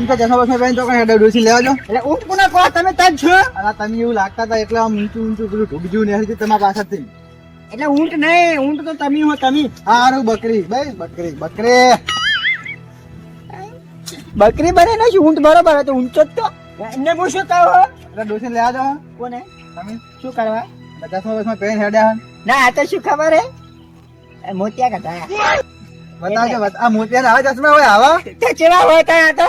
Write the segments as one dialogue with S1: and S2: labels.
S1: આમ તો ચશ્મા બસમાં પહેરીને તો કઈ હેડે ડોસી લેવા જો.
S2: એટલે ઊંટ કોને કહો તમે તજ છો
S1: અલા તમે એવું લાગતા હતા એટલે આમ ઊંચું પેલું ઢૂબજ્યું ને હરી તમારા પાછળથી.
S2: એટલે ઊંટ નહીં, ઊંટ તો તમે હો તમે.
S1: હારું બકરી બકરી
S2: બકરી બને ને ઊંટ બરોબર હતો, ઊંચો જ તો. એમને હું શું કહું
S1: એટલે ડોસી લેવા જાઓ
S2: કોને
S1: તમે.
S2: શું કરવા?
S1: ચશ્મા બસમાં પહેરીને હેડ્યા હન.
S2: ના આ તો શું ખબર હે, મોતિયા કઢાયા.
S1: બતાવજો આ મોતિયા આવે ચશ્મા હોય આવા.
S2: તે ચેવા હોતા આ તો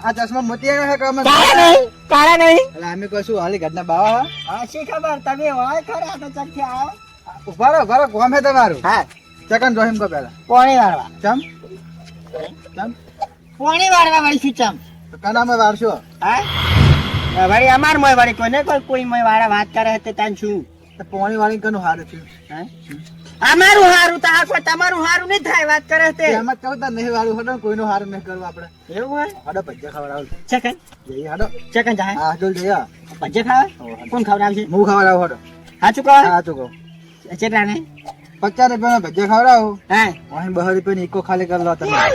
S1: આ ચશ્મા મોતિયા હે કે અમે
S2: કાળા નહીં.
S1: એટલે અમે કશું હાલી ઘરના બાવા.
S2: હા શી ખબર તમે હોય ખરા તો ચકથી આવો.
S1: ઉભા રહો કોમ હે તમારું.
S2: હા
S1: સેકન્ડ જોઈમ કો પહેલા
S2: પોણી વાળવા.
S1: ચમ
S2: પોણી વાળવા વાળી શું ચમ?
S1: તો કનામે વારશો.
S2: હા વળી અમાર મોય વળી કોને કોઈ મોય વાળા વાત કરે તે તાન છું.
S1: તો પોણી વાળી કનું હારું છે.
S2: હે અમારું હારું તો આ કોઈ તમારું હારું નહીં થાય વાત કરે તે.
S1: એમ જ કહું તા નહીં વાળું હડો કોઈનું હારું નહીં કરવું આપણે.
S2: એવું હોય
S1: હડો ભજીયા ખવડાવું.
S2: ચકન
S1: જઈએ હડો.
S2: ચકન જાય
S1: હા જોલ જઈએ.
S2: ભજ્જે ખાવે કોણ ખવડાવશે?
S1: હું ખવડાવું હડો.
S2: સાચું કહો.
S1: હા ચૂકો.
S2: ચેટલા ને
S1: 50 રૂપિયા ભજીયા ખવડાવું.
S2: હે
S1: અહીં 2 રૂપિયાની ઇકો ખાલી કરી લો તમે.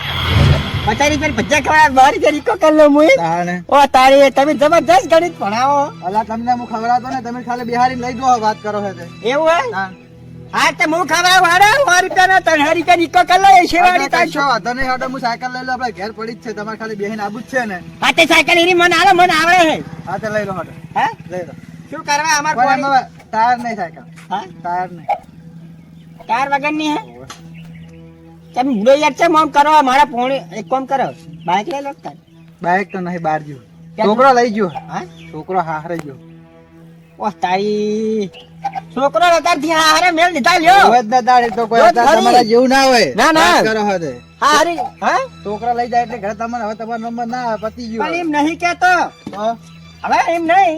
S2: 50 રૂપિયા ભજ્જા ખવડાવ 2 રૂપિયા ઈકો કરી લો મુઈ.
S1: હા ને.
S2: ઓ તારી તમે જબરજસ્ત ગણિત ભણાવો.
S1: અલા તમને હું ખવડાવતો ને તમે ખાલી બિહારી લઈ જો વાત કરો હે તે.
S2: એવું હોય
S1: હા
S2: હા તો હું ખવડાવ હાડો 100 રૂપિયા નો 3 રૂપિયા ઈકો કરી લો એ શેવાડી તાર
S1: કશો વાંધો નહીં હડો હું સાયકલ લઈ લો આપણે ઘેર પડી જ છે તમારે ખાલી બેહીને આબુ જ છે ને.
S2: હા તે સાયકલ એની મને આલે મને આવડે છે.
S1: હા તો લઈ લો હડો.
S2: હે
S1: લઈ લો.
S2: શું કરવા અમાર
S1: પણ
S2: પોણી?
S1: એમાં ટાયર નહીં સાયકલ.
S2: હા
S1: ટાયર નહીં.
S2: ટાયર વગરની હે તમે ઉડો યાર છે મોમ કરો મારા પોણી એક કામ કરો બાઈક લઈ લો તાર.
S1: બાઈક તો નહીં બહાર ગયો. છોકરો લઈ ગયો.
S2: હા
S1: છોકરો હારે ગયો.
S2: ઓ તારી છોકરો અત્યારથી હારે મેલ લીધા લ્યો.
S1: હવે જ ના દાડે તો કોઈ અત્યારે તમારા જેવું ના હોય.
S2: ના, ના.
S1: વાત કરો હતે.
S2: હા હરી હા
S1: છોકરા લઈ જાય એટલે ઘરે તમારે હવે તમારો નંબર ના આવે, પતી ગયો.
S2: પણ એમ નહીં કેતો
S1: હા?
S2: હવે એમ નહીં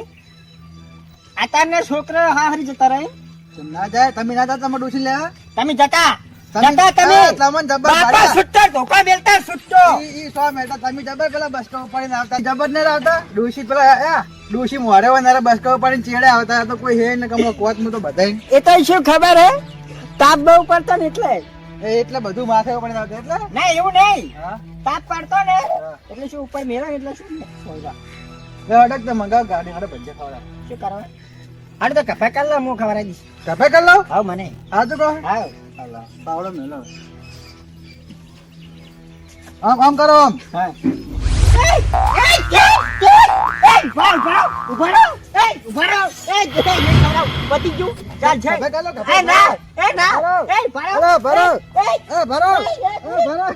S2: અત્યારના છોકરા હા હરી જતા રહે.
S1: તો ના જાય તમે ના જાય તમે ડૂસી લેવા.
S2: તમે જતા
S1: તમે
S2: જતા તમે
S1: હા, તમને જબર
S2: બાપા
S1: ભાડ્યા.
S2: સુટ્ટો ધોકા બેલતા સુટ્ટો.
S1: ઈ 100 મેટા તમે જબર પેલા બસ સ્ટોપ પડીને આવતા જબર ને આવતા ડૂસી પેલા ડૂસી મોરે હોય ને બસ સ્ટોપ પડીને ચેડે આવતા તો કોઈ હે ને કમો કોત મુ તો બધાય
S2: એ તો શું ખબર હે તાપ બહુ પડતો ને એટલે
S1: એટલે બધું માથે પડીને આવતા એટલે.
S2: ના એવું નહીં
S1: હા
S2: તાપ પડતો ને એટલે શું ઉપર મેળો એટલે શું
S1: એ અડક તો મંગાવ ગાડી હાડે ભજીયા ખવડાવ.
S2: શું કરવા હાડ તો કફે કર લો હું ખવડાવી દઈશ.
S1: કફે કર લો.
S2: હાવ મને
S1: હા તો કહો.
S2: હાવ
S1: અલા પાવડો મેલો. આમ કરો આમ.
S2: હા ઉભા રહો પતી ગયું ચાલ છે
S1: કફે કર લો, કફે
S2: એ
S1: કર
S2: ના
S1: લો.
S2: એ ના
S1: ભરો.
S2: એ ભરો
S1: ભરો, ભરો.
S2: એ
S1: ભરો. ભરો.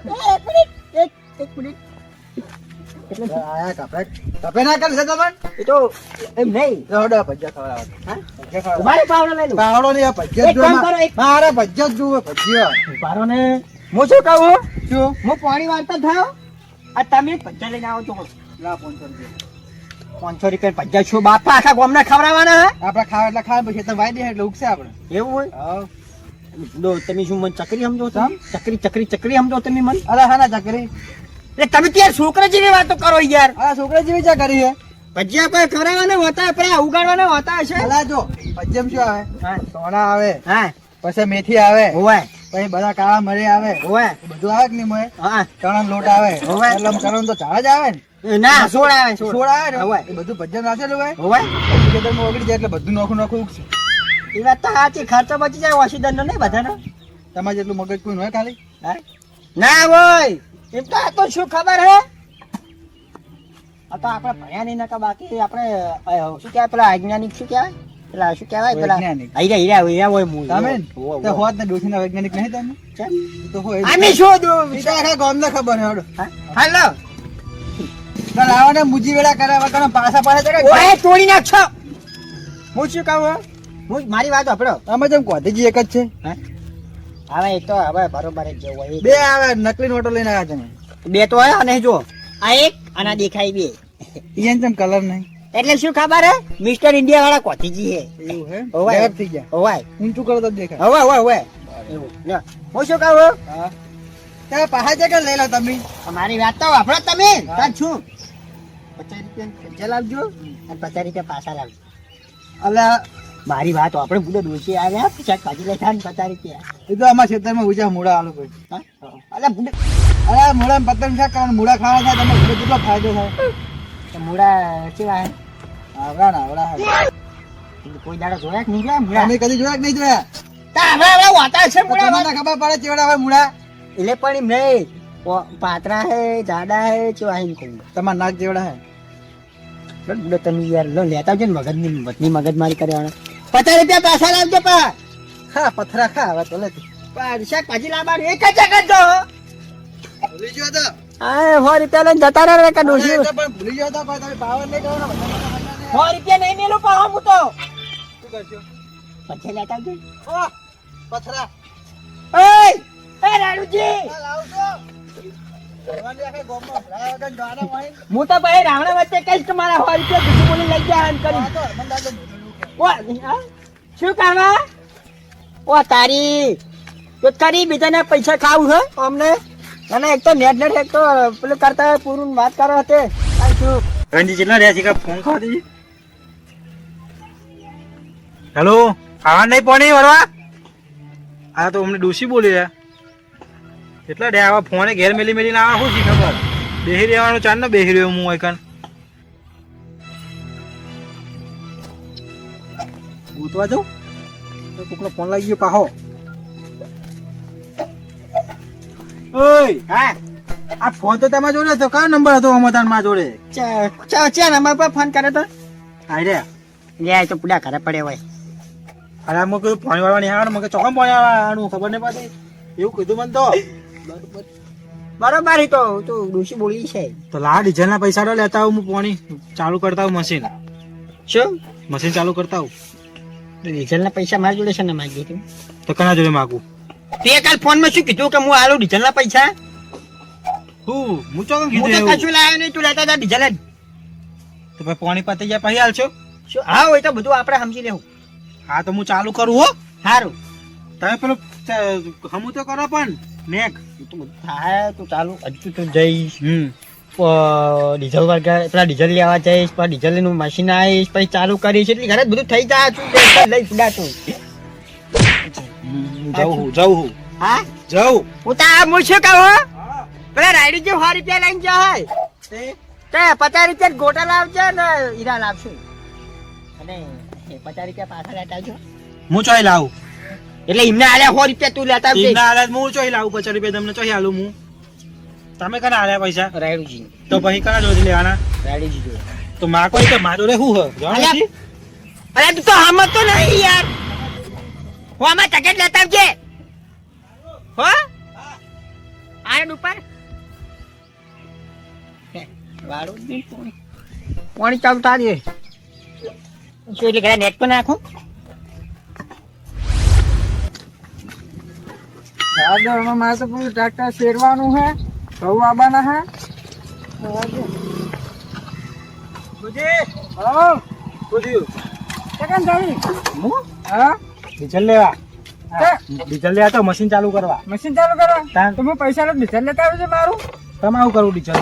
S2: એક મિનિટ
S1: આયા કફે કફે ના કર છે તમને.
S2: એ તો એમ નહીં
S1: હડો ભજીયા ખવડાવો.
S2: હા
S1: ભજીયા ખવડાવો.
S2: ઉભા રહો પાવડો લઈ લો
S1: પાવડો નહીં આ ભજીયા
S2: એક કામ કરો, એક-
S1: મારા ભજીયા જ જુઓ ભજીયા.
S2: ઉભા રહો ને હું શું કહું
S1: શું
S2: હું પાણી વાળતો થાવ આ તમે ભજ્જા લઈને આવો છો
S1: લા 500 રૂપિયા.
S2: 500 રૂપિયા ભજ્જા છો બાપા આખા ગામને ખવડાવવાના હે
S1: આપણે ખાવ એટલે ખાવ પછી તમે વાઈ દે એટલે ઉગશે આપણે.
S2: એવું હોય
S1: હા
S2: દો તમે શું મને ચકરી સમજો છો ચકરી સમજો તમે મને
S1: અરે હા ના ચકરી.
S2: એટલે તમે ત્યાં છોકરા જેવી વાતો કરો યાર
S1: આ છોકરા જેવી ચા કરી છે.
S2: ભજીયા કોઈ ખવડાવવાના હોતા પેલા ઉગાડવાના હોતા હશે
S1: અલા જો ભજીયામાં શું આવે
S2: હા
S1: સોના આવે
S2: હા
S1: પછી મેથી આવે
S2: હોય
S1: પછી બધા કાળા મરી આવે
S2: હોય
S1: એ બધું આવે કે નહીં મોય
S2: હા
S1: ચણા લોટ આવે
S2: હોવે.
S1: એટલે આમ કરો ને તો ચાળ જ આવે ને
S2: ના સોળ આવે
S1: સોળ આવે ને
S2: હોવે.
S1: એ બધું ભજીયા નાખેલું હોય
S2: હોય
S1: પછી ખેતરમાં ઓગળી જાય એટલે બધું નોખું નોખું ઉગશે.
S2: એ વાત તો સાચી ખર્ચો બચી જાય ઓછી દંડ નહીં બધાનો
S1: તમારે જેટલું મગજ કોઈ હોય ખાલી.
S2: હા? ના હોય એમ તો આ તો શું ખબર હે આ તો આપણે ભણ્યા નહીં નકા બાકી આપણે શું કહેવાય પેલા વૈજ્ઞાનિક શું કહેવાય પેલા શું કહેવાય પેલા
S1: વૈજ્ઞાનિક.
S2: હીરા હોય મૂળ
S1: તમે ને?
S2: હોવે,
S1: તે
S2: હોવે.
S1: હોત ને ડોશીના વૈજ્ઞાનિક નહીં તમે
S2: છે?
S1: એ તો હોય
S2: આને શું દઉં?
S1: ઈ તો આખા ગામને ખબર છે હડો.
S2: હા? હાલો
S1: તો લાવો ને મુજી વેળા કરે વગર પાછા પાછા ચડે.
S2: ઓય તોડી નાખશો હું શું કહું હો? હું મારી વાત સાંભળો
S1: આમાં જેમ કોધીજી એક જ છે.
S2: હા? હવે એ તો હવે બરોબર જ જેવું હોય
S1: બે આવે નકલી નોટો લઈને આવ્યા તમે.
S2: બે તો હોય અને જો આ એક અને આ દેખાય બે
S1: ઈયન તેમ કલર નહીં.
S2: એટલે શું ખબર હે મિસ્ટર ઇન્ડિયા વાળા કોથીજી હે
S1: એવું હે
S2: હોવે.
S1: ગાયબ થઈ ગયા.
S2: ઓવાય
S1: ઊંચું કરો તો જ દેખાય.
S2: હવે એવું લ્યો. હું શું કહું
S1: હા ત્યાં પાછા જગ્યા લઈ લો તમે.
S2: મારી વાત તો વાપરો તમે તાર છું 50 રૂપિયા ભજીયા લાવજો અને 50 રૂપિયા પાછા લાવજો
S1: અલા
S2: મારી વાત આપણે બુડો ડોસી આવ્યા શાકભાજી લઈ થાય 50 રૂપિયા
S1: એ તો આમાં ખેતરમાં ઉજા મૂળા આલુ કોઈ.
S2: હા? અલા બુડો
S1: અરે મૂળા પતંગ શાક કરવાનું, મૂળા ખાવા થાય તમને ખબર કેટલો ફાયદો થાય.
S2: તો મૂળા કેવા હે?
S1: આવડા હે.
S2: કોઈ દાડો જોયા કે નહીં જોયા મૂળા?
S1: તમે કદી જોયા કે નહીં જોયા?
S2: તા હમણાં વાતા છે
S1: તો
S2: મૂળા.
S1: તમને ખબર પડે ચેવડા હોય મૂળા?
S2: એટલે પણ એમ નહીં પાતળા હે જાડા હે કેવા હે એમ કહું.
S1: તમારા નાક જેવડા હે.
S2: લો તમે યાર લો લેતા આવજો ને મગજની મગજમારી કરવાના. 50 રૂપિયા પાછા લાવજો પા.
S1: ખા પથરા ખા હવે તો લે તું.
S2: શાકભાજી લાવવાનું એક જ જો.
S1: ભૂલી ગયો તો.
S2: હા 100 રૂપિયા લઈને જતા રહે કે ડોશી.
S1: અરે, એ તો પણ ભૂલી ગયો તો પણ તમે પાવર નહીં કરો ને.
S2: 100 રૂપિયા નહીં મેલું પાહો હું તો.
S1: શું કરશો?
S2: પછી લેતા આવજો.
S1: ઓહ, પથરા.
S2: એ રાણુજી
S1: આ લાવ છો. જવાની આખે ગોમમાં ભરાયા વગર ગાના વાળી.
S2: હું તો ભાઈ રાવણા વચ્ચે કઈશ કે મારા 100 રૂપિયા બીજું બોલી લઈ જાય એમ કરી.
S1: આ તો હરમંદાજે મોઢું કે.
S2: ઓ શું કાવા ઓ તારી તો કરી બીજાને પૈસા ખાવું છે અમને અને એક તો નેટ એક તો પેલું કરતા હોય પૂરું વાત કરો હતે શું
S1: રંજી જેટલા રહ્યા છે કે ફોન ખાવા દેજે. હેલો, ખાવા નહીં પોણી વરવા? આ તો અમને ડોશી બોલી રહ્યા. કેટલા રહ્યા આવા ફોને ઘેર મેલી મેલીને આવા શું શી ખબર? બેહી રહેવાનું ચાલ ને બેહી રહ્યો હું એકન. ગૂંથવા જાઉં તો કોકનો ફોન લાગી ગયો પાહો. ઓય
S2: હા
S1: આ ફોન તો તમારા જોડે હતો. કયો નંબર હતો અમારા મારા જોડે?
S2: ચા નંબર પર ફોન કરે તો
S1: આઈ રે.
S2: લે આ તો પૂડા ઘરે પડે હોય
S1: અરે મેં કીધું પાણી વાળવા નહીં આવવાનું. મેં કીધું ચોકમ પાણી વાળવાનું ખબર નહીં પડતી. એવું કીધું મને તો.
S2: બરોબર તો તું ડોશી બોલી છે
S1: તો લા ડીઝલ ના પૈસા તો લેતા આવું. હું પાણી ચાલુ કરતા આવું મશીન.
S2: શું
S1: મશીન ચાલુ કરતા આવું.
S2: ડીઝલ ના પૈસા મારા જોડે છે ને માગી તું
S1: તો કના જોડે માગું?
S2: તે કાલ ફોન માં શું કીધું કે હું આલું ડીઝલ ના પૈસા
S1: હું ચોકમ
S2: હું
S1: કીધું
S2: તો
S1: એવું?
S2: કશું લાવ્યો નહીં તું લેતા હતા ડીઝલ જ
S1: તો ભાઈ પાણી પતી જાય પછી હાલશો?
S2: શું હા હોય તો બધું આપણે સમજી લેવું
S1: હા તો હું ચાલુ કરું હો.
S2: સારું
S1: તમે પેલું હમું તો કરો પણ નેક.
S2: તું બધું થાય તું ચાલુ હજુ તું જઈશ
S1: હમ
S2: ડીઝલ વર્ગા પેલા ડીઝલ લેવા જઈશ પછી ડીઝલ નું મશીન આવીશ પછી ચાલુ કરીશ એટલે ઘરે જ બધું થઈ જાય તું લઈ પડા તું
S1: જવું
S2: હા
S1: જવું.
S2: હું તો આ હું શું કહું પેલા રાયડી જે 100 રૂપિયા લઈને જાય તે 50 રૂપિયા ગોટા લાવજો ને હીરા લાવશું અને 50 રૂપિયા પાછા લેતા આવજો
S1: હું ચોઈ લાવું.
S2: એટલે એમને આલ્યા 100 રૂપિયા તું લેતા આવજે
S1: એમના હાલત હું ચોઈ લાવું. 50 રૂપિયા તમને ચોઈ હાલું હું. તમે કના આલ્યા પૈસા?
S2: રાયડુજી
S1: તો પછી કના જોડે લેવાના?
S2: રાયડુજી જોડે
S1: તો માં કોઈ તો માં જોડે શું હ?
S2: અલ્યા, અરે તું તો હમત તો નહીં યાર હું આમાં ટકેટ લેતા આવજે હો આડ ઉપર વાળું જ પાણી ચાલુ તારી શું એટલે ઘરે નેટ પર નાખું
S1: મારે તો પૂરું ટ્રેક્ટર શેરવાનું હે. ઘઉં આવવાના હે. ડીઝલ લેવા. ડીઝલ લેવા તો મશીન ચાલુ કરવા.
S3: મશીન ચાલુ કરવા
S1: તાન
S3: તો હું પૈસા લો ડીઝલ લેતા આવજો મારું
S1: તમે આવું કરું ડીઝલ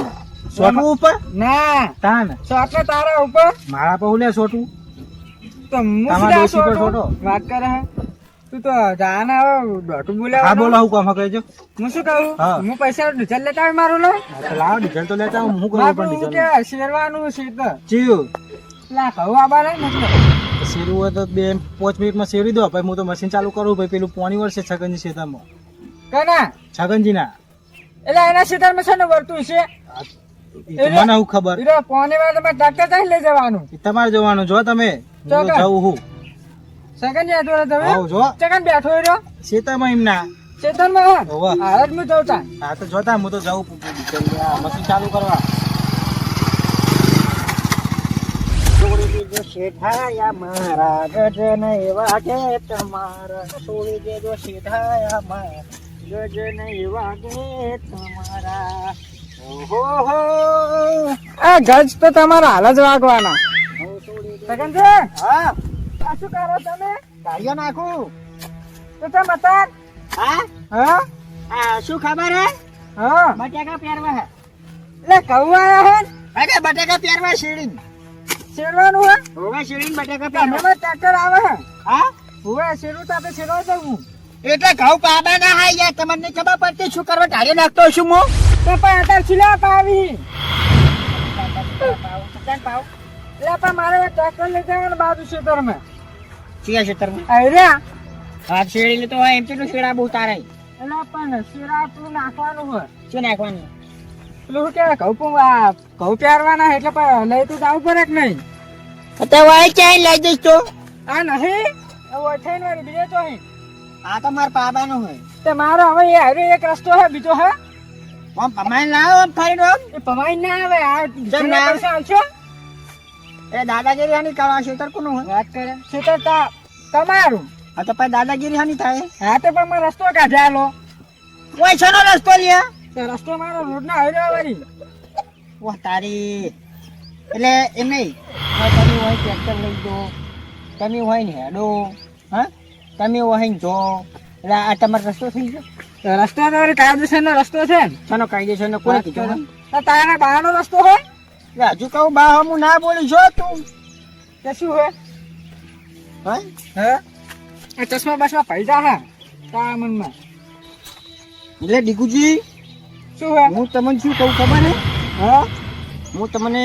S1: સોટું ઉપર
S3: ના
S1: તાન
S3: એટલે તારા ઉપર
S1: મારા પર લે સોટું.
S3: તો હું
S1: તમારા
S3: શું
S1: ડોશી પર
S3: છોટું?
S1: છોટો.
S3: વાત કરે હે તું તો જાને હવે દોઢું
S1: હા
S3: બોલાવ
S1: બોલો હું કામ કહેજો.
S3: હું શું કહું
S1: હા.
S3: હું પૈસા લો ડીઝલ લેતા આવે મારું લો
S1: લાવો ડીઝલ તો લેતા આવું. હું કરું
S3: બાપુ
S1: પણ
S3: હું
S1: ડીઝલ
S3: કે શેરવાનું છે તો
S1: ચીયું
S3: લા ઘઉં આબાના મતલબ
S1: શેરવું હોય તો 2-5 મિનિટમાં શેરી દો. પછી હું તો મશીન ચાલુ કરું. પછી પેલું પાણી વળશે છગનજી ખેતરમાં.
S3: કના
S1: છગનજી ના
S3: એટલે એના ક્ષેત્રમાં છે ને વર્તું છે
S1: મને હું ખબર.
S3: હીરો પોને વાર તમે ટ્રેક્ટર ત્યાં લઈ જવાનું
S1: એ તમારે જોવાનું. જો તમે હું તો
S3: ચોક્કસ.
S1: જવું હું.
S3: સેકન્ડ યાદ હોય તમે
S1: આવો જો
S3: સેકન્ડ બેઠો રહ્યો
S1: ખેતરમાં એમના.
S3: ચેતનમાં
S1: હોવે.
S3: હાલ જ હું જવતા
S1: હા તો જોતા હું તો જવું મશીન ચાલુ કરવા.
S2: શેઠાયા મારા ગજન એવા કે તમારા છોડી દેજો શેઠાયા મારા ગજન એવા કે તમારા ઓહો
S3: આ ગજ તો તમારા હાલ જ વાગવાના
S2: છોડી દે
S3: સેકન્ડ છે
S2: હા
S3: આ શું કરો તમે
S2: ગાડીઓ નાખું
S3: તો તમે બતા
S2: હા
S3: હા
S2: આ શું ખબર હે
S3: હા
S2: બટાકા પહેરવા હે
S3: એટલે કહું આયા હે
S2: અરે બટાકા પહેરવા શેરીન
S3: શેરવાનું હે
S2: હોવે શેરીન બટાકા
S3: તમે
S2: પહેરવા
S3: ટ્રેક્ટર આવે હે
S2: હા
S3: હવે શેરું તો આપણે શેરવા જવું
S2: એટલે ઘઉં પાબા ના હાય યાર, તમને નહીં ખબર પડતી શું કરવા ઢાળી નાખતો છું હું?
S3: તો પણ અત્યારે છીલા પાવી એટલે પણ મારે ટ્રેક્ટર લઈ જવાનું બાજુ ખેતરમાં
S2: ચિયા ખેતરમાં?
S3: અરે
S2: હાથ શેડી લેતો હોય એમ કેટલું શેડા બહુ તારે?
S3: એટલે પણ શીરા પેલું નાખવાનું હોય
S2: શું નાખવાનું?
S3: પેલું શું કહેવાય ઘઉં પહેરવાના એટલે પણ લઈ તો જવું પડે કે નહીં?
S2: અત્યારે વાય ચાઈ લઈ જઈશ તો?
S3: આ નહીં ઓઠાઈને વાળી બીજે તો અહીં
S2: આ તો મારા પાબાનું હોય.
S3: તે મારો હવે એ હારે એક રસ્તો હે બીજો હે
S2: આમ પમાઈ લાવો આમ ફરીને આમ.
S3: એ પમાઈ ના આવે આ
S2: જેમ ના આવે.
S3: પૈસા આલશો
S2: એ દાદાગીરી હાની કરવા ખેતર કોનું હોય?
S3: વાત કરે ખેતર તમારું
S2: આ તો પછી દાદાગીરી હાની થાય?
S3: હા તે પણ મારો રસ્તો કાઢ્યાલો
S2: ઓય છેનો રસ્તો લ્યા?
S3: તે રસ્તો મારો રોડ ના હારે વાળી
S2: વાહ તારી. એટલે એમ નહીં, હવે તમે હોય ટ્રેક્ટર લઈ જો, તમે હોય ને હેડો, હા તમે હોય ને જો, એટલે આ તમારો રસ્તો થઈ ગયો.
S3: રસ્તો તો વળી કાયદેસરનો રસ્તો છે ને
S2: શાનો કાયદેસરનો? કોને કીધું?
S3: તો તારા બહારનો રસ્તો હોય
S2: એટલે હજુ કહું બા હું ના બોલી છો તું?
S3: તે શું હોય
S2: હા
S3: હે આ ચશ્મા બસમાં પૈસા હા તારા મનમાં
S2: એટલે દીકુજી
S3: શું હોય
S2: હું તમને શું કહું ખબર ને?
S3: હા
S2: હું તમને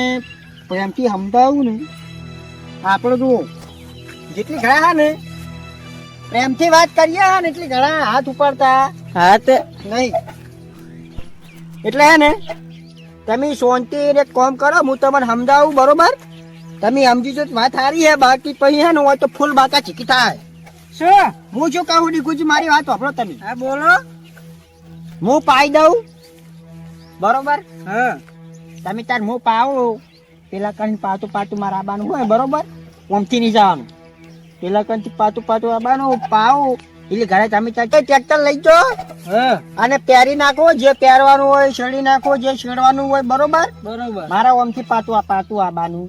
S2: પ્રેમથી સમજાવું ને, આપણે જુઓ જેટલી ઘણા હા ને પ્રેમથી વાત કરીએ હા ને એટલી ઘણા હાથ ઉપાડતા
S3: હા તે
S2: નહીં. એટલે હે ને તમે શાંતિ એક કામ કરો, હું તમને સમજાવું બરોબર? તમે સમજી જો તો વાત સારી હે, બાકી પછી હે ને હોય તો ફૂલ બાકા ચીકી થાય.
S3: શું
S2: હું શું કહું દીકુજી, મારી વાત વાપરો તમે.
S3: હા બોલો
S2: હું પાઈ દઉં બરોબર,
S3: હા
S2: તમે તાર હું પાવું, પેલા કણ પાતું પાતું મારા આબાનું હોય બરોબર, ઓમથી નહીં જવાનું. પેલા કણ પાતું પાતું આબાનું પાવું એટલે ઘરે તમે ટ્રેક્ટર લઈ જાઓ
S3: હા
S2: અને પહેરી નાખો, જે પહેરવાનું હોય શેડી નાખો, જે શેડવાનું હોય બરોબર.
S3: બરોબર
S2: મારા ઓમથી પાતું આબાનું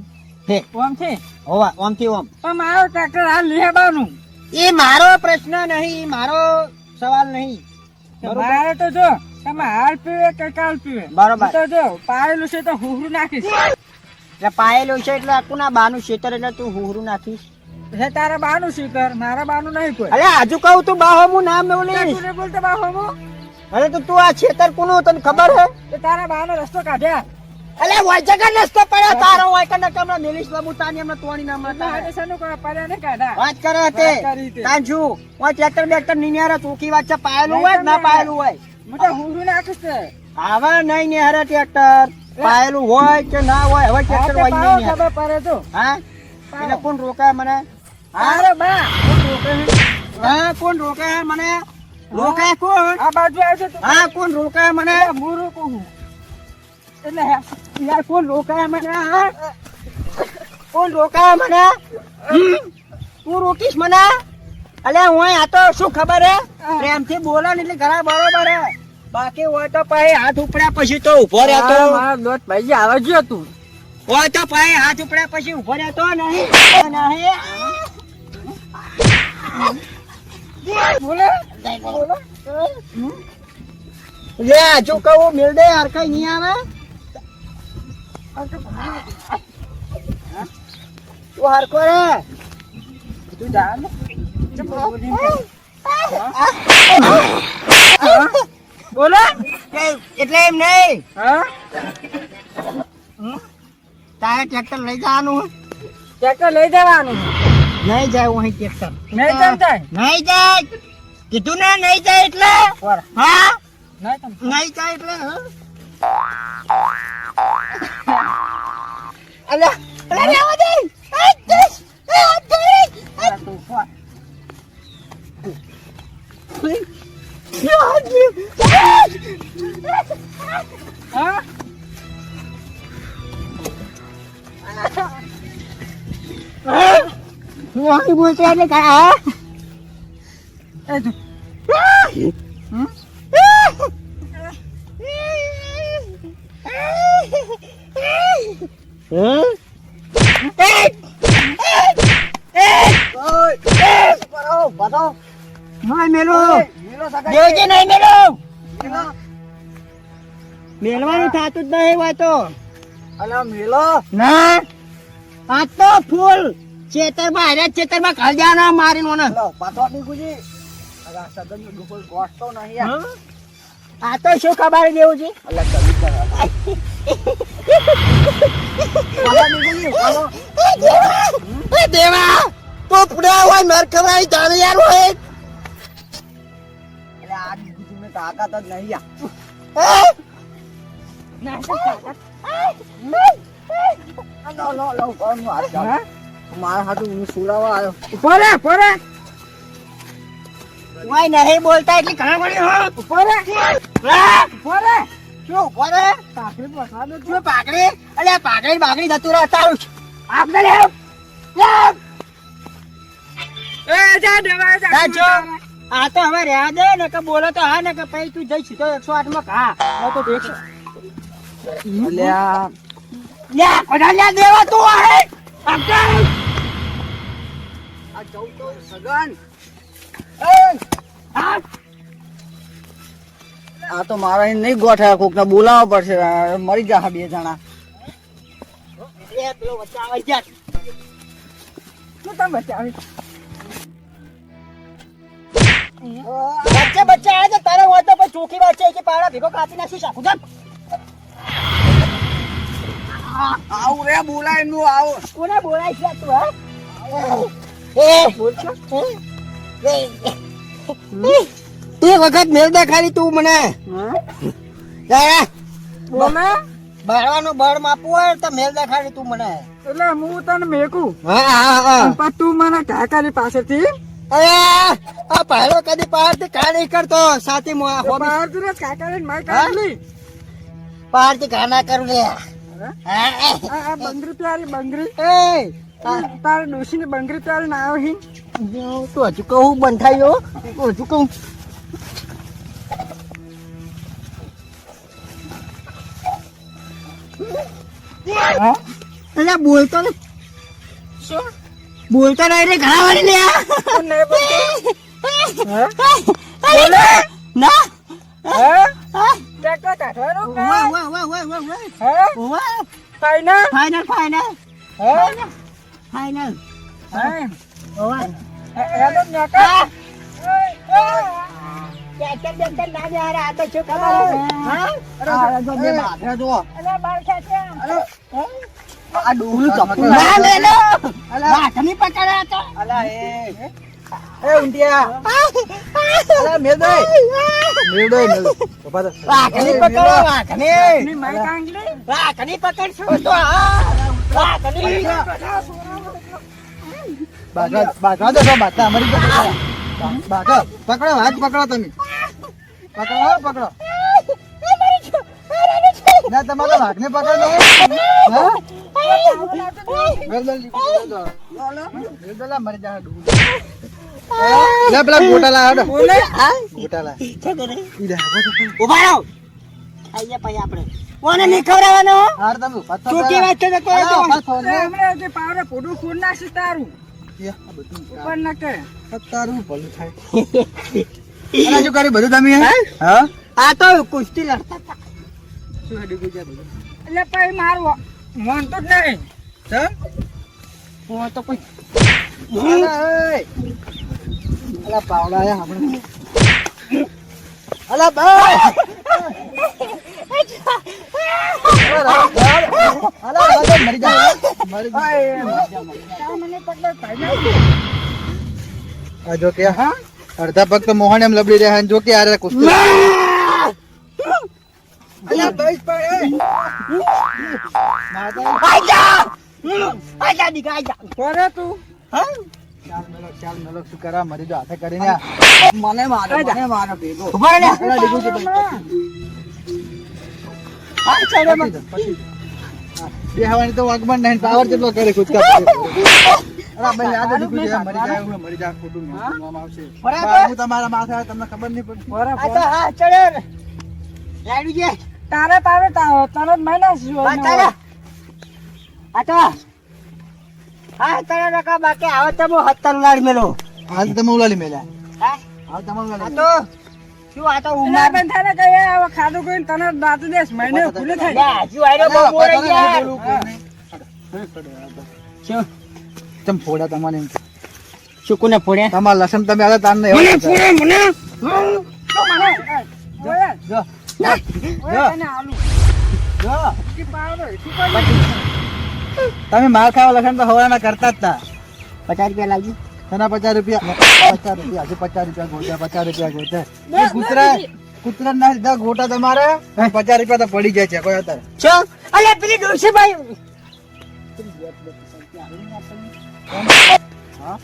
S2: હે
S3: ઓમ છે
S2: હોવા ઓમથી ઓમ.
S3: પણ મારો ટ્રેક્ટર હાલ લેવાનું
S2: એ મારો પ્રશ્ન નહીં, એ મારો સવાલ નહીં બરોબર?
S3: મારે તો જો તમે હાલ પીવે કે કાલ પીવે
S2: બરોબર.
S3: તો જો પાયેલું છે તો હુહરું નાખીશ
S2: એટલે પાયેલું છે એટલે આખું ના બાનું ખેતર એટલે તું હુહરું નાખીશ.
S3: હે તારા બાનું શીકર મારા બાનું નહીં કોઈ
S2: અરે હજુ કહું તું બાહો હું નામ બોલીશ.
S3: તું નહીં બોલતો બાપુ હું
S2: અરે તો તું આ ખેતર કોનું તને ખબર હે?
S3: તો તારા બાનો રસ્તો કાઢ્યા
S2: અલે હોય જગર રસ્તો પડ્યો તારો હોય કે નકમના નીલીશ બાબુ તાની એમને તોડી ના
S3: ના
S2: મળતા
S3: હાડે સનું કોઈ પડ્યા નહીં કાઢ્યા
S2: વાત કરે તે
S3: વાત કરી તે.
S2: તાન છું હોય ટ્રેક્ટર બેક્ટર નિનિયારા ચોકી વાત છે, પાયેલું હોય કે ના પાયેલું હોય?
S3: હું તો હુહરું નાખીશ તે
S2: હવે નહીં નિહારે ટ્રેક્ટર પાયેલું હોય કે ના હોય, હવે ટ્રેક્ટર
S3: આ
S2: હોય
S3: તે
S2: નહીં
S3: પાવો
S2: નિહારે.
S3: ખબર પડે તો
S2: હા એટલે કોણ રોકાય મને?
S3: અરે બા
S2: કોણ રોકાય? હા કોણ રોકાય મને? રોકાય કોણ?
S3: આ બાજુ આવશે તો
S2: હા કોણ રોકાય મને?
S3: હું રોકું છું.
S2: એટલે યાર કોણ રોકાય મને? હા? કોણ રોકાય મને? તું રોકીશ મને? અલે હું આ તો શું ખબર હે, પ્રેમથી બોલે ને એટલે ઘણા બરોબર હે, બાકી હોય તો પછી હાથ ઉપડ્યા પછી તો ઉભો રહેતો
S3: મારા દોસ્ત ભાઈ આવે ગયો તું
S2: હોય તો પછી હાથ ઉપડ્યા પછી ઉભો રહેતો નહીં.
S3: બોલે
S2: લે હજુ કહું મિલ દે હરખાઈ નહીં આવે. તું હરખો રે
S3: તું જા ને બોલો
S2: એટલે એમ નહીં,
S3: હા
S2: તારે ટ્રેક્ટર લઈ જવાનું?
S3: ટ્રેક્ટર લઈ જવાનું
S2: નહીં જાય હું અહીં ટ્રેક્ટર
S3: નહીં તેમ જાય
S2: નહીં જાય કીધું ને, નહીં જાય એટલે
S3: બરાબર.
S2: હા
S3: નહીં તમ
S2: નહીં જાય એટલે હા? અલ્યા અલ્યા રહેવા દે.
S3: હા
S2: હું આવી બોલતો એટલે કાંઈ હા?
S3: એ તું
S2: મેલવાનું થતું જ નહીં હોય તો
S3: અલા મેલો
S2: ના આ તો ફૂલ ખેતરમાં હારે ખેતરમાં ખાલજાના મારીને ઓને
S3: પાછો નીકુજી આ સગનનો ડોકો ગોઠતો નહીં યાર.
S2: હં? આ તો શું ખબર દેવું છે
S3: અલા કવિ કરવા.
S2: દેવા તો પુડા હોય નર ખવડાવી જાણે યાર હોય
S3: અલે આ દીકરી મેં તાકાત જ નહીં યાર.
S2: હા?
S3: મારા હાથું હું સુરાવા આવ્યો.
S2: ઉપર વાય નહીં બોલતા એટલે ઘણા વળી હો ઉપર શું ઉપર
S3: પાકડી પકડા દો.
S2: શું પાકડી અલ્યા પાકડી બાકડી જતું રહે તારું આપણે લે
S3: એ જા દેવા જા.
S2: જા જો. આ તો હવે રહ્યા દે ને કે બોલો તો હા ને કે પછી તું જઈ સીધો 108 માં ઘા હવે તો 100
S3: અલ્યા
S2: લ્યા કોના લ્યા દેવા તું આહે આપણે
S3: આ જવું તો સગન.
S2: હા
S3: આ તો મારા નહીં ગોઠ્યા કોક ને બોલાવવા પડશે. આ મરી જા બે જણા.
S2: એ પેલો વચ્ચે આવી જા
S3: શું તમે બચાવી?
S2: બચ્ચે આવે છે તારે હોય તો પછી ચોખી વાત છે કે પાડા ભેગો કાપી નાખી શકું છે
S3: આવું રે બોલાય નું આવો.
S2: કોને બોલાય છે તું હા એ બોલছো તે વખત મેલ દેખાડી તું મને
S3: બોલે
S2: બાળવાનું બળ માપવું હોય તો મેલ દેખાડી તું મને
S3: એટલે હું તને મેકું
S2: હા
S3: પણ તું મને કાકાની પાસેથી
S2: અરે આ પહેલો કદી પહાડથી ઘા નહીં કરતો સાથી
S3: બહાર તું કાકાની માય કાઢલી.
S2: પહાડથી ઘા ના કરું લે
S3: આ બંગરી પ્યારી બંગરી તારે ડોશી ની બંગરી પ્યારી ના આવે હિન.
S2: તું હજુ કહું બંધ થાય હજુ કહું અલ્યા બોલતો ને
S3: શું
S2: બોલતો નહીં રે ઘણા વાળી લે બોલે ના
S3: ટ્રેક્ટર કાઢવાનું કે?
S2: વાહ વાહ વાહ વાહ વાહ
S3: હે?
S2: વાહ
S3: ફાઈનલ?
S2: ફાઈનલ ફાઈનલ
S3: હે?
S2: ફાઈનલ
S3: હે?
S2: વાહ
S3: હેલો નેકા.
S2: ટ્રેક્ટર બેક્ટર ના જાય રે, આ તો શું ખબર હા
S3: અરે જો બે બાધરા જો.
S2: અલ્યા બાર ખેંચ્યા
S3: આ ડોલું ચમકે.
S2: ના લે લો વાઘની પકડ્યા તો
S3: અલા એ ઊંટિયા. અલા મેલ દે. મેલ દે મેલ.
S2: વાઘની પકડો વાઘની
S3: ની માઈ કાંગલી.
S2: વાઘની પકડશું તો હા વાઘની
S3: બાધા દો બાધા મરી જતો. બાધા પકડો હાથ પકડો તમે. પકડો પકડો. ના તમારે વાઘને પકડો ને. હા મેલદલ મેલદલ મરી જા ડૂ. લે પેલા ગોટાલા આડો.
S2: બોલે હા
S3: ગોટાલા
S2: છે કરે
S3: ઈડા
S2: ઉભા રહો આઈએ પછી આપણે કોને નહીં ખવડાવવાનો
S3: હાર તમે પત્તો
S2: શું કે વાત છે તો કોઈ તો
S3: હમણાં જે પાવરે પોડું ખોડ નાખી તારું ઉપર નાખે તારું ભલું થાય. અલા શું કરી બધું તમે હા
S2: આ તો કુસ્તી લડતા હતા
S3: શું હેડી ગુજા બધું
S4: એટલે પછી મારું મન તો જ નહીં
S2: હું તો કોઈ
S3: અલા એ અલા પાવડા આયા આપણે અલા ભાઈ અલા બધા મરી જા મરી જા
S4: મને પગલે ભાઈ
S3: આ જો કે હા અડધા પગ તો મોહન એમ લબડી રહ્યા જો કે આરે કુસ્તી અલા બસ પણ
S2: આજા દીકા આજા
S4: કરે તું
S3: ચાલ મેલો શું કરા મરી જો હાથે કરીને મને મારો ભેગો
S2: ઉભા રહે
S3: અલા ડીગુ છે
S2: આ ચાલે મત
S3: બે હવાની તો વાગબન નહીં પાવર જેટલો કરે કુચકા અલા ભાઈ યાદ ડીગુ છે મરી જાય ખોટું નામ આવશે
S2: બરાબર.
S3: હું તમારા માથે આવે તમને ખબર નહીં પડી
S2: આ તો હા ચડે રાડુ જે
S4: તારે પાવે તને જ માઇનસ
S2: વાત ચાલે આ તો હા તારા નકા બાકી આવે તો હું હત્તર લાડ મેલો
S3: હાલ તમે ઉલાલી મેલ્યા
S2: હા
S3: હાલ તમે
S2: આ
S3: ઉલાલી
S2: તો શું આ તો
S4: ઉમર
S2: ઉમર
S4: પણ થાને કહીએ હવે ખાધું કોઈ તને દાંત દેશ મહિને ભૂલે
S2: લે
S4: થાય
S2: હજુ આયરો બહુ બોલે યાર
S3: શું તમ ફોડા તમારે એમ
S2: શું કોને ફોડ્યા?
S3: તમારા લસણ તમે આલે તાર ને
S2: મને ફોડે મને.
S4: તો મને ઓય
S3: જો
S4: ઓય તને આલુ
S3: જો
S4: કે પાવડો શું કરી
S3: તમે માર ખાવા લસણ તો હવાના કરતા જ તા
S2: 50 રૂપિયા લાવજો.
S3: તેના 50 રૂપિયા હજુ 50 રૂપિયા ગોટા 50 રૂપિયા ગોટા એ કૂતરા ના સીધા ગોટા તમારે 50 રૂપિયા તો પડી જાય છે કોઈ અત્યારે
S2: છો અલે પેલી ડોશીભાઈ
S3: હા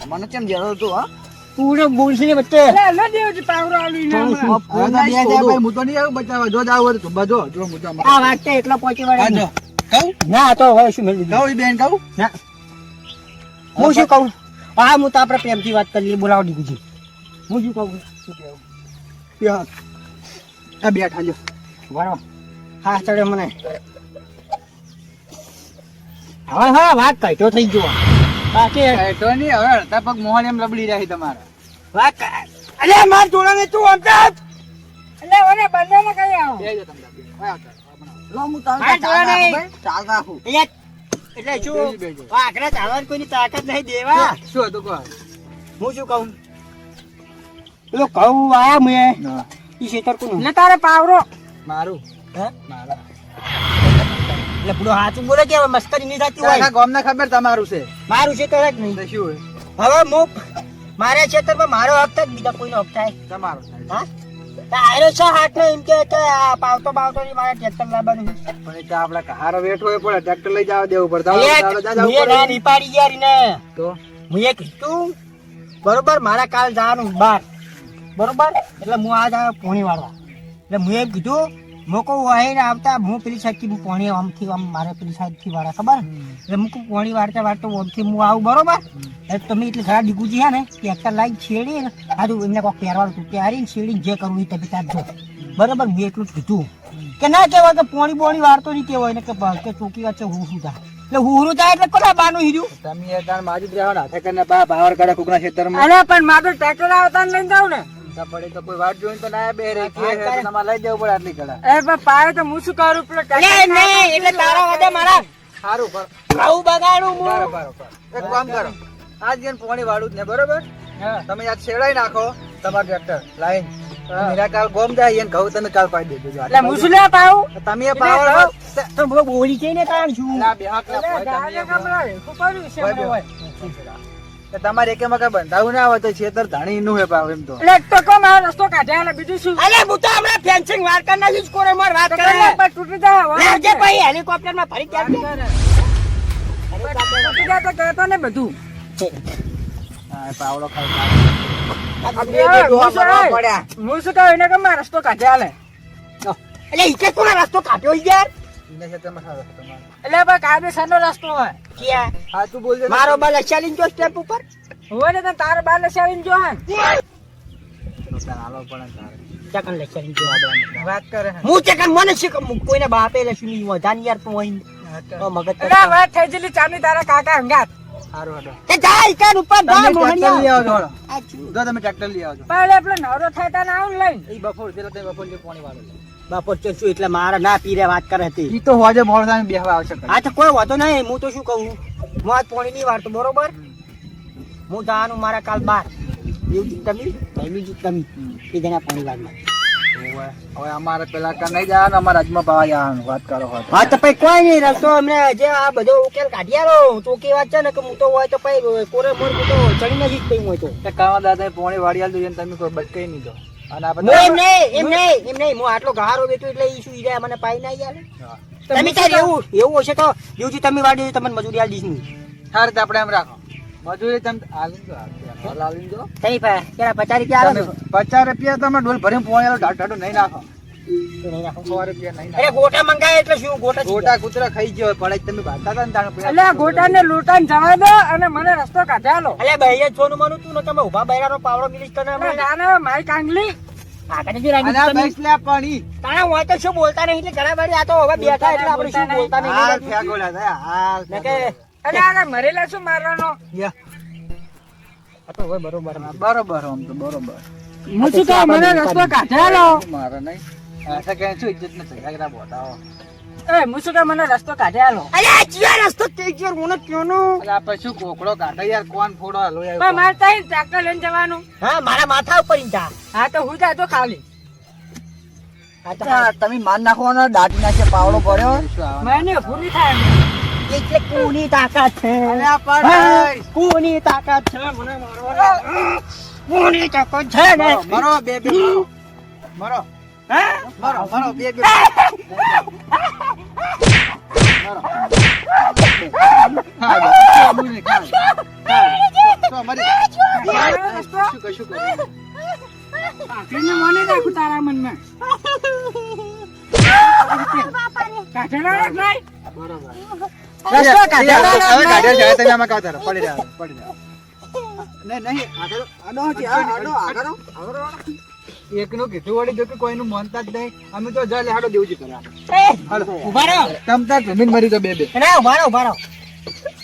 S3: મને કેમ જરો તું હા
S2: પૂરો બોલશે ને બચ્ચે.
S4: લે લે દેવજી પાવડો આલુ ઈને હમણાં.
S3: હવે તો બે જાય ભાઈ હું તો નહીં આવું બચાવવા જો જાવ હોય તો બધો જો હું તો
S2: આ વાત તો એટલો પહોંચી વળે
S3: હા જો
S2: નહીં.
S3: કહું
S2: ના આ તો હવે શું મેળ દીધું.
S3: કહું ઈ બેન કહું
S2: ના હું શું કહું? હા હું તો આપણે પ્રેમથી વાત કરી લઈએ. બોલાવો દીકુજી. હું શું કહું?
S3: શું કેવું યાર આ બેઠા જો
S2: બરાબર હા ચડે મને હવે હા વાત કઈટો થઈ ગયો બાકી
S3: તો નહીં હવે અડધા પગ મોહન એમ લબડી રહી તમારે
S2: વાત અલે માર જોડાને તું આમતા
S4: લે ઓને બંનેને કઈ આવો
S3: બેજો તમે બે લો હું
S2: હા, જોવા નહીં.
S3: ચાલ રાખું
S2: એટલે શું
S3: બેજો.
S2: આખરે ચાલવાની કોઈની તાકાત નહીં દેવા.
S3: શું હતું કહો
S2: હું શું કહું પેલો કહું આયા મેં ઈ શેતર કોનું
S4: લે તારે પાવડો
S3: મારું
S2: હે?
S3: મારા
S2: એટલે પૂરો હાચું બોલે કે હવે મસ્કરી નહીં થતી હોય.
S3: આખા ગામને ખબર તમારું છે
S2: મારું શેતર જ નહીં.
S3: તો શું હોય
S2: હવે હું મારા ક્ષેત્રમાં મારો હક થાય બીજા કોઈનો હક થાય
S3: તમારું
S2: હા તો આયરો છે હાથ ને એમ કે આ પાવતો બાવતો ની મારે ટ્રેક્ટર લાવવાનું
S3: પણ એ તો આપડે કહારો વેઠવો એ પડે ટ્રેક્ટર લઈ જવા દેવું પડે
S2: મુએ ના નીપાડી ગયા રીને
S3: તો
S2: મુએ કીધું બરોબર મારા કાલ જવાનું બાર બરોબર એટલે હું આજ આવ્યો પોણી વાળવા એટલે મુએ એમ કીધું મોકો વાહીને આવતા હું પેલી સાઈડથી હું પોણી આમથી આમ મારે પેલી સાઈડથી વાળા ખબર એટલે મૂકું પોણી વાળતા વાળતો આમથી હું આવું બરોબર એટલે તમે એટલે ઘણા ડીગુજી હે ને ટ્રેક્ટર લાવી છેડી ને આજુ એમને કોઈ પહેરવાનું હતું પહેરીને છેડીને જે કરવું એ તમે ત્યાં જો બરોબર મેં એટલું જ કીધું કે ના કહેવાય કે પોણી બોણી વાળતો નહીં કહેવાય ને કે ચોકી વચ્ચે હું શું થાય એટલે હુરું થાય એટલે કોના બાનું હીર્યું
S3: તમે તાર માજી જ રહેવાના હાથે કરીને પાવર કાઢે કોકના ખેતરમાં
S4: અરે પણ મારે ટ્રેક્ટર આવતા લઈને જાવ ને
S3: તો પડે તો કોઈ વાટ જોઈને તો ના બે રે કે તમારે લઈ જવું પડે આટલી કડા
S4: એ પણ પાવે તો હું શું કરું પેલો
S2: એટલે નહીં એટલે તારા વાદે મારા
S3: સારું પર
S2: આવું બગાડું હું
S3: બરાબર એક કામ કરો આજ જેને પોણી વાળું જ ને બરોબર તમે આજ છેડાઈ નાખો તમારું ટ્રેક્ટર લાઈન મેરા કાલ ગોમ જાય એને કહું તમે કાલ પાડી દેજો
S4: એટલે હું શું લે પાવું
S3: તમે એ પાવર
S2: તો બહુ બોલી છે ને તાણ છું
S3: બે હાથ તમારે એક મકા બંધાવું ના હોય તો છેતર ધાણી નું હે પાવ એમ તો
S4: એટલે એક તો કહો મારો રસ્તો કાઢ્યા બીજું શું
S2: અલે હું તો હમણાં ફેન્સિંગ વાર કરી નાખીશ કોરે માર વાત
S4: તો
S2: કરે
S4: કલાક બાદ તૂટી જાય
S2: લેજે ભાઈ હેલિકોપ્ટર માં ફરી કેમ
S4: તૂટી જાય તો કહેતો ને બધું
S3: હા પાવડો ખાઈ
S4: હું શું કહું એને કે મારો રસ્તો કાઢ્યા લે
S2: એટલે ઈકે કોનો રસ્તો કાપ્યો યાર
S3: એને છેતરમાં સારો હતો તમારે
S4: એટલે ભાઈ કાયદેસર નો રસ્તો હોય
S2: ક્યાં
S3: હા તું બોલ દે
S2: મારો બલ ચાલીને જો સ્ટેપ ઉપર
S4: હોય ને તો તારે બાર લસાવીને જો હે
S3: હાલો પણ તારે
S2: ચકન લચારીને જો
S3: વાત કરે હે
S2: હું ચકન મને શીખ કોઈને બાપે લશું નહીં વધાન યાર તું અહીં મગજ
S4: એટલે આ વાત થઈ ગયેલી ચાની તારા કાકા હંગાત
S3: સારું હડો
S2: તે જા ઈકન ઉપર જા
S3: તમે ટ્રેક્ટર લઈ આવો છો
S2: આ છું.
S3: જો તમે ટ્રેક્ટર લઈ આવો છો
S4: પણ એટલે નવરો થાય તાને આવું લઈને
S3: એ બફોર પેલા તે બફોર જે પોણી વાળો
S2: બાપો ચો એટલે મારા ના પીરે વાત કરે હતી
S3: ઈ તો હોજે મોડ થાય બેહવા આવશે
S2: હા તો કોઈ વાતો નહીં હું તો શું કહું હું આજ પોણી નહીં વાળતો બરોબર હું જવાનું મારા કાલ 12 એવું જીત તમે પહેલું જીત તમે એ જણા પોણી વાળમાં
S3: હવે અમારે પેલા કર નહીં જવાનું અમારે રાજમાં પાવા જવાનું વાત કરો હોત
S2: હા તો પછી કોઈ નહીં રસ્તો અમને જે આ બધો ઉકેલ કાઢી આલો તો કે વાત છે ને કે હું તો હોય તો પછી કોરે મોર હું તો ચડી નથી જ હોય તો
S3: તે કાવા દાદા પોણી વાળી આલ દો તમે કોઈ બચકાઈ નહીં દો અને
S2: હું એમ નહીં હું આટલો ગહારો બેઠો એટલે ઈ શું ઈરે મને પાઈ ના યાર તમે તાર એવું હશે તો દેવજી તમે વાડી તમને મજૂરી આલ દીશ નહીં
S3: સારી રીતે આપણે એમ રાખો મજૂરી તમે આલીન દો આલીન દો
S2: તઈ પા કેરા 50 રૂપિયા આવે
S3: તમે 50 રૂપિયા તમે ડોલ ભરીને પોણી આલો ઢાઢો નહીં નાખો
S2: તો નહીં નાખો
S3: 100 રૂપિયા નહીં
S2: અરે ગોટા મંગાય એટલે શું ગોટા
S3: ગોટા કૂતરા ખાઈ ગયો પડે તમે ભાતા હતા ને તાણે
S4: એટલે આ ગોટાને લૂંટાને જવા દો અને મને રસ્તો કાઢ્યા લો
S2: અલે ભાઈ છોનું માનું તું ને તમે ઉભા બૈરાનો પાવડો મિલીશ તને
S4: એટલે જાને મારી કાંગલી
S2: આગળ જે
S3: અને આ
S2: રાજી
S3: બસ લે પાણી
S2: તારા હોય તો શું બોલતા નહીં એટલે ઘણા બારી આ તો હવે બેઠા એટલે આપણે શું બોલતા
S3: હાલ
S2: નહીં
S3: ફેંકોલા થાય હાલ
S2: ને કે
S4: અરે આ મરેલા શું મારવાનો
S3: યા
S2: આ તો હવે બરોબર
S3: બરોબર આમ તો બરોબર
S4: હું શું કહું મને રસ્તો કાઢ્યા લો
S3: મારે નહીં આશા કે શું ઇજ્જત નથી કાગરા બોટાવો
S4: એ હું શું કે મને રસ્તો કાઢે આલો
S2: અલ્યા જીયા રસ્તો તે જીર મને ક્યોનો
S3: અલા પછી કોકડો કાઢે યાર કોણ ફોડો હાલો
S4: પણ
S3: યાર
S4: મારે ત્યાં ટ્રેક્ટર લઈને જવાનું
S2: હા મારા માથા ઉપર ઈંધા
S4: હા તો હું જાતો ખાલી
S3: તમે માર નાખવાનો દાટી નાખે પાવડો પડ્યો
S4: મને પૂરી થાય
S2: એટલે કોની તાકાત છે
S3: અલ્યા પણ
S2: હા, કોની તાકાત છે મને મારવાનો કોની તાકાત છે ને
S3: મરો બે મરો
S2: હા
S3: મરો બે
S4: રસ્તો આખરીને મને નાખું તારા મનમાં કાઢેલો નહીં
S2: રસ્તો કાઢેલો
S3: હવે
S2: નથી.
S3: કાઢ્યા જાય તમે આમાં કાઢો પડી રહ્યા નહીં આગળ એકનું કીધું વળી જો કે કોઈનું માનતા જ નહીં અમે તો જા લેહાડો દેવું છે
S2: એ, ઉભા રહો.
S3: તમ તાર જમીન મરી તો બે
S2: ના, ઉભા રહો, ઉભા રહો.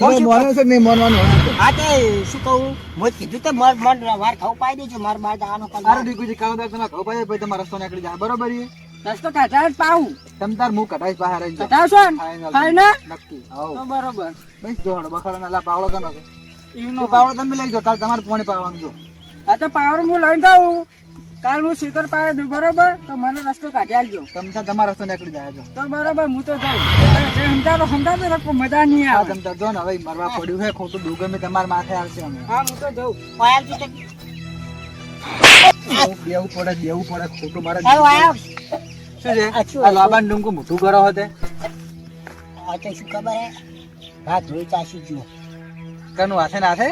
S3: મોનવાનું છે નહીં મોનવાનું
S2: હા તે શું કહું મોજ કીધું તે મર વાર ખાવ પાઈ દેજો માર બાર દાવાનો
S3: સારું દીકુજી કામ તમે ઘઉં પાડે પછી તમારો રસ્તો નીકળી જાય બરોબર છે
S4: રસ્તો કાઢા જ પાવું
S3: તમ તાર મું કઢાઈશ બહાર આવી
S4: કાઢાવશો ને ફાઈનલ
S3: નક્કી
S4: તો
S3: આવો
S4: બરોબર
S3: બસ જોડો બખાડા ના પાવડો કનો છે
S4: એનો
S3: તો પાવડો તમે લઈ જાઓ કાલ તમારે પાણી પાવાનું જો
S4: આ તો પાવર હું લઈને જાઉં કાલ હું સીતર પાડે દઉં બરોબર તો મને રસ્તો કાઢી આલજો
S3: તમ તાર તમારો રસ્તો નીકળી જાય જો
S4: તો બરોબર હું તો જાઉં જે સમજાતો રાખો મજા નહીં
S3: હા
S4: આવે
S3: તમ તાર જો ને હવે મરવા પડ્યું છે ખોટું દુગમે મેં તમારા માથે આવશે અમે
S4: હા હું તો જાઉં
S2: વાયર છે તે
S3: બેવું પડે ખોટું મારે
S2: ચાલો વાયર
S3: શું છે
S2: આ શું
S3: આ લાબાન ડુંગુ મોટું કરો હોતે
S2: આ તો શું ખબર હે હા જોઈ ચાસી જો
S3: કનું હાથે નાથે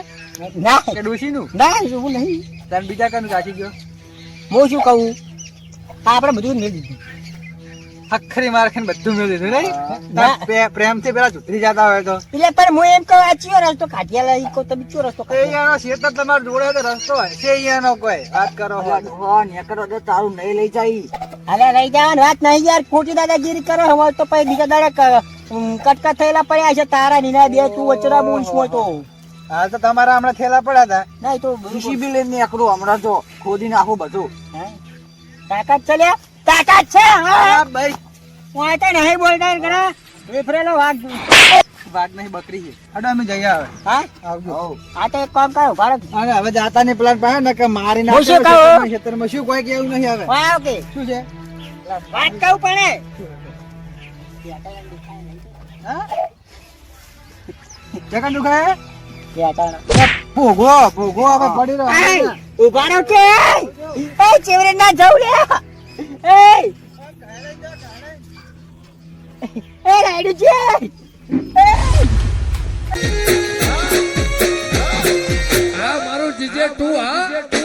S2: ના
S3: કે ડોશી નું
S2: ના એવું નહીં
S3: તને બીજા કનું ચાચી ગયો
S2: હું શું કહું આપણે બધું મેં દીધું
S3: અખરી માર ખાઈને બધું મેં દીધું નહીં
S2: ના.
S3: પ્રેમથી પેલા સુધરી જતા હોય તો
S2: એટલે પણ હું એમ કહું આ ચિયો રસ્તો કાઢ્યા ઈ કહું તમે ચિયો રસ્તો
S3: એ
S2: કાઢ્યા
S3: યાનો શેતર તમારો જોડે તો રસ્તો હોય છે યાનો કોઈ વાત કરો
S2: નેકરો તો તારું નહીં લઈ જાય અરે લઈ જવાની વાત નહીં યાર ખોટી દાદાગીરી કરો હવે તો પછી બીજા દાડા કટકા થયેલા પડ્યા છે તારા નીના બે તું વચરા બોલીશ હોય તો
S3: હાલ તો તમારા હમણાં થેલા પડ્યા હતા
S2: નહીં તો
S3: જીસીબી લઈને નીકળું હમણાં તો ખોદી નાખું બધું
S2: હે? તાકાત છે લ્યા તાકાત છે હા
S3: હા ભાઈ
S2: હું આ તો નહીં બોલતા ઘણા વેફરેલો વાઘ
S3: વાઘ નહીં બકરી છે હડો અમે જઈએ હવે
S2: હા
S3: આવજો
S2: આ તો એક કામ કરો ભારત
S3: અને હવે જાતા ને પ્લાન પાસે ને કે મારી
S2: હું શું કહું?
S3: નાખે ખેતરમાં શું કોઈ કેવું નહીં હવે
S2: વાહ કે
S3: શું છે
S2: વાત કહું પણ
S3: હા જગન દુખાય
S2: એ
S3: ભોગવો હવે પડી રહ્યો
S2: ઉભા રહો કે એ ચેવરે ના જાવ લે એ રાઈડુ છે
S5: આ મારું જીજે તું હા